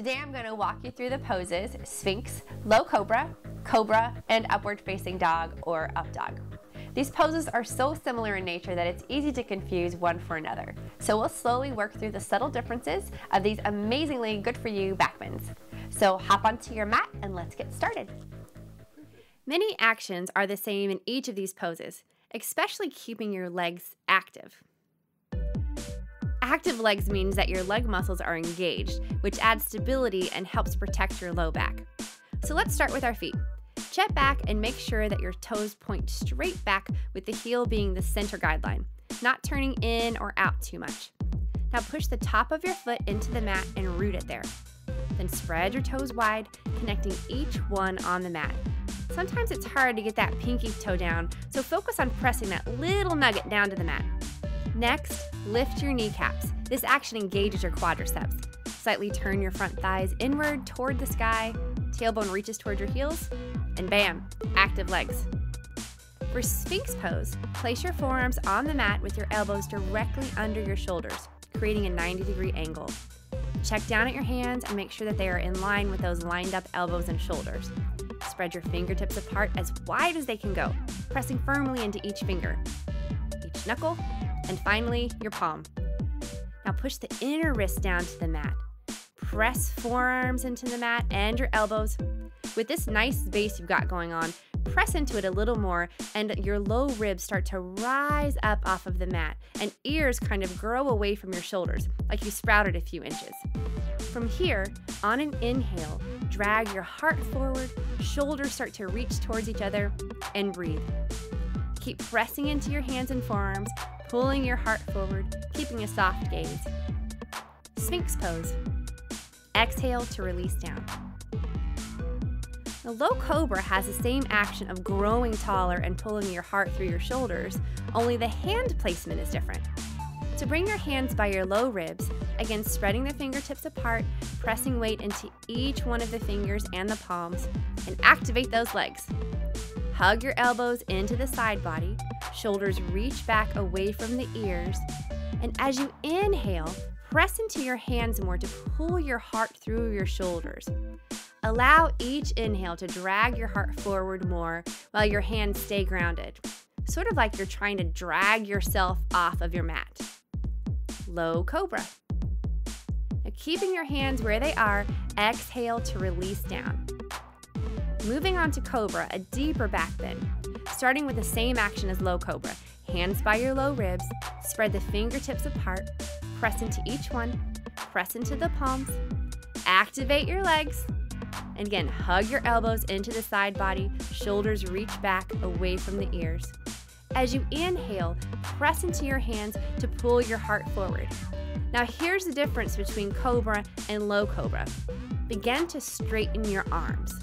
Today I'm going to walk you through the poses Sphinx, low cobra, cobra, and upward facing dog or up dog. These poses are so similar in nature that it's easy to confuse one for another. So we'll slowly work through the subtle differences of these amazingly good for you backbends. So hop onto your mat and let's get started. Many actions are the same in each of these poses, especially keeping your legs active. Active legs means that your leg muscles are engaged, which adds stability and helps protect your low back. So let's start with our feet. Step back and make sure that your toes point straight back with the heel being the center guideline, not turning in or out too much. Now push the top of your foot into the mat and root it there. Then spread your toes wide, connecting each one on the mat. Sometimes it's hard to get that pinky toe down, so focus on pressing that little nugget down to the mat. Next, lift your kneecaps. This action engages your quadriceps. Slightly turn your front thighs inward toward the sky, tailbone reaches toward your heels, and bam, active legs. For Sphinx pose, place your forearms on the mat with your elbows directly under your shoulders, creating a 90-degree angle. Check down at your hands and make sure that they are in line with those lined up elbows and shoulders. Spread your fingertips apart as wide as they can go, pressing firmly into each finger, each knuckle, and finally, your palm. Now push the inner wrist down to the mat. Press forearms into the mat and your elbows. With this nice base you've got going on, press into it a little more and your low ribs start to rise up off of the mat and ears kind of grow away from your shoulders, like you sprouted a few inches. From here, on an inhale, drag your heart forward, shoulders start to reach towards each other, and breathe. Keep pressing into your hands and forearms, pulling your heart forward, keeping a soft gaze. Sphinx pose. Exhale to release down. The low cobra has the same action of growing taller and pulling your heart through your shoulders, only the hand placement is different. So bring your hands by your low ribs, again spreading the fingertips apart, pressing weight into each one of the fingers and the palms, and activate those legs. Hug your elbows into the side body, shoulders reach back away from the ears, and as you inhale, press into your hands more to pull your heart through your shoulders. Allow each inhale to drag your heart forward more while your hands stay grounded, sort of like you're trying to drag yourself off of your mat. Low cobra. Now keeping your hands where they are, exhale to release down. Moving on to cobra, a deeper back bend. Starting with the same action as low cobra. Hands by your low ribs, spread the fingertips apart, press into each one, press into the palms, activate your legs, and again, hug your elbows into the side body, shoulders reach back away from the ears. As you inhale, press into your hands to pull your heart forward. Now here's the difference between cobra and low cobra. Begin to straighten your arms.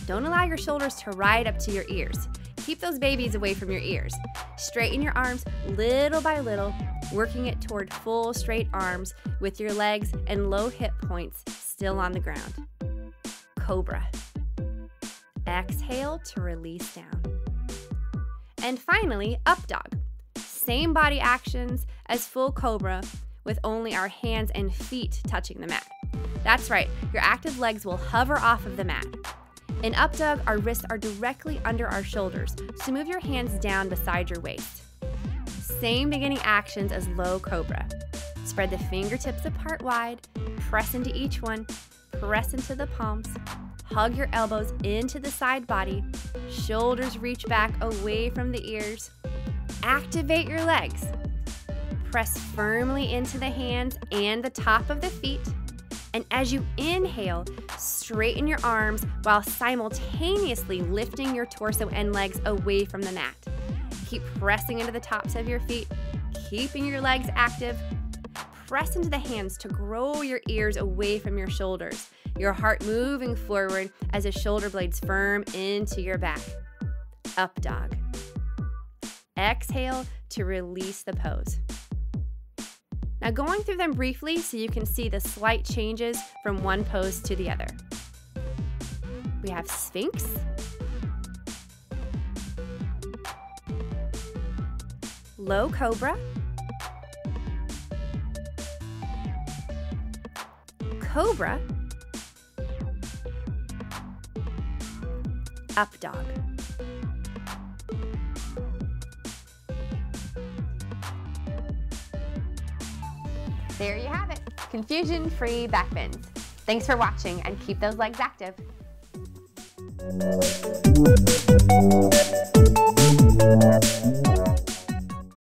Don't allow your shoulders to ride up to your ears. Keep those babies away from your ears. Straighten your arms little by little, working it toward full straight arms with your legs and low hip points still on the ground. Cobra. Exhale to release down. And finally, up dog. Same body actions as full cobra with only our hands and feet touching the mat. That's right, your active legs will hover off of the mat. In up dog, our wrists are directly under our shoulders, so move your hands down beside your waist. Same beginning actions as low cobra. Spread the fingertips apart wide, press into each one, press into the palms, hug your elbows into the side body, shoulders reach back away from the ears. Activate your legs. Press firmly into the hands and the top of the feet. And as you inhale, straighten your arms while simultaneously lifting your torso and legs away from the mat. Keep pressing into the tops of your feet, keeping your legs active. Press into the hands to grow your ears away from your shoulders, your heart moving forward as the shoulder blades firm into your back. Up dog. Exhale to release the pose. Now going through them briefly so you can see the slight changes from one pose to the other. We have Sphinx, low cobra, Cobra, Updog. There you have it, confusion-free backbends. Thanks for watching and keep those legs active.